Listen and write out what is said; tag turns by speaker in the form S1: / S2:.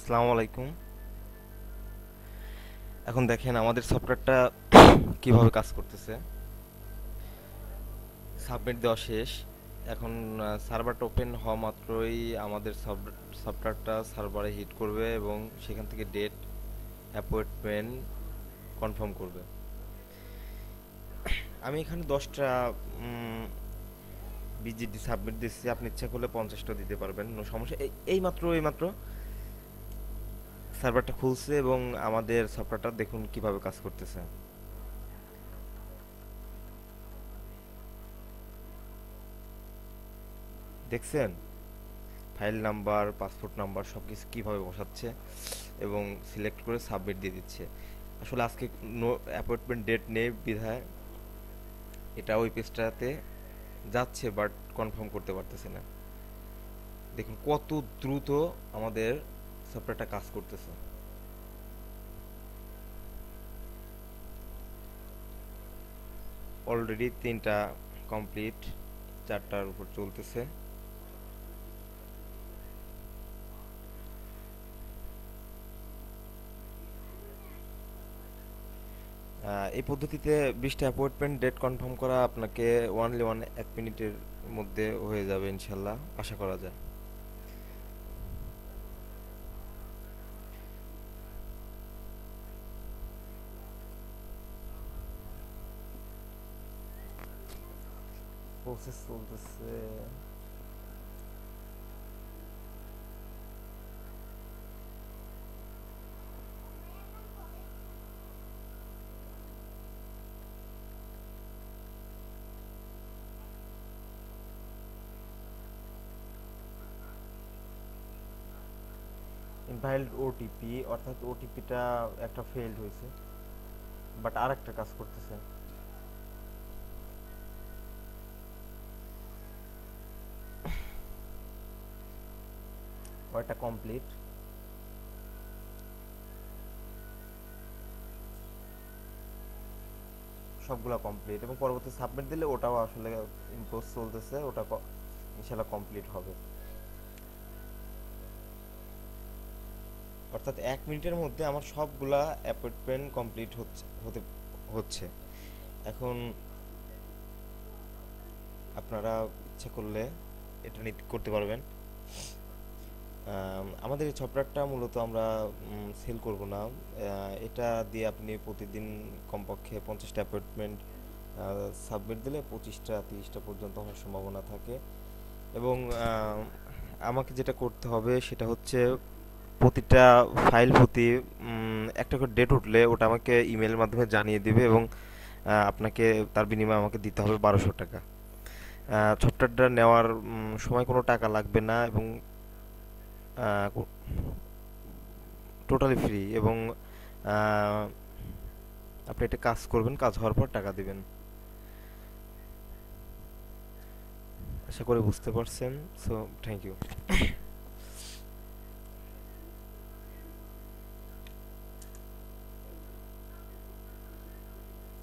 S1: আসসালামু আলাইকুম। এখন দেখেন আমাদের সফটওয়্যারটা কিভাবে কাজ করতেছে। সাবমিট দেওয়া শেষ। এখন সার্ভারটা ওপেন হওয়া মাত্রই আমাদের সফটওয়্যারটা সার্ভারে হিট করবে এবং সেখান থেকে ডেট অ্যাপয়েন্টমেন্ট কনফার্ম করবে। আমি এখানে 10টা বিজিডি সাবমিট দিচ্ছি, আপনি ইচ্ছা করলে 50টা দিতে পারবেন, কোনো সমস্যা। এই মাত্র সার্ভারটা খুলছে এবং আমাদের সফটওয়্যারটা দেখুন কিভাবে কাজ করতেছে। দেখছেন ফাইল নাম্বার, পাসপোর্ট নাম্বার সব কিছু কীভাবে বসাচ্ছে এবং সিলেক্ট করে সাবমিট দিয়ে দিচ্ছে। আসলে আজকে নো অ্যাপয়েন্টমেন্ট ডেট নেই বিধায় এটা ওই পেজটাতে যাচ্ছে, বাট কনফার্ম করতে পারতেছে না। দেখুন কত দ্রুত আমাদের সফটওয়্যারটা কাজ করতেছে। অলরেডি 3টা কমপ্লিট, 4টার উপর চলতেছে। এই পদ্ধতিতে 20টা অ্যাপয়েন্টমেন্ট ডেট কনফার্ম করা আপনাকে ওয়ানলি 1 মিনিটের মধ্যে হয়ে যাবে ইনশাল্লাহ, আশা করা যায়। প্রসেস চলতেছে। ইনভ্যালিড ওটিপি, অর্থাৎ ওটিপিটা একটা ফেলড হয়েছে, বাট আর একটা কাজ করতেছে। ওটা কমপ্লিট। সবগুলা কমপ্লিট এবং পরবর্তী সাবমিট দিলে ওটাও আসলে ইম্পোজ চলতেছে, ওটা ইনশাল্লাহ কমপ্লিট হবে। অর্থাৎ 1 মিনিটের মধ্যে আমার সবগুলা অ্যাপয়েন্টমেন্ট কমপ্লিট হচ্ছে। এখন আপনারা ইচ্ছা করলে এটা নিতে করতে পারবেন। আমাদের এই সফটওয়্যারটা মূলত আমরা সেল করব না। এটা দিয়ে আপনি প্রতিদিন কমপক্ষে 50টা অ্যাপয়েন্টমেন্ট সাবমিট দিলে 25টা 30টা পর্যন্ত হওয়ার সম্ভাবনা থাকে। এবং আমাকে যেটা করতে হবে সেটা হচ্ছে প্রতিটা ফাইল প্রতি একটা করে ডেট উঠলে ওটা আমাকে ইমেলের মাধ্যমে জানিয়ে দিবে এবং আপনাকে তার বিনিময়ে আমাকে দিতে হবে 1200 টাকা। সফটওয়্যারটা নেওয়ার সময় কোনো টাকা লাগবে না এবং টোটালি ফ্রি। এবং আহ, আপনি এটা কাজ করবেন, কাজ হওয়ার পর টাকা দিবেন। আশা করি বুঝতে পারছেন। So thank you.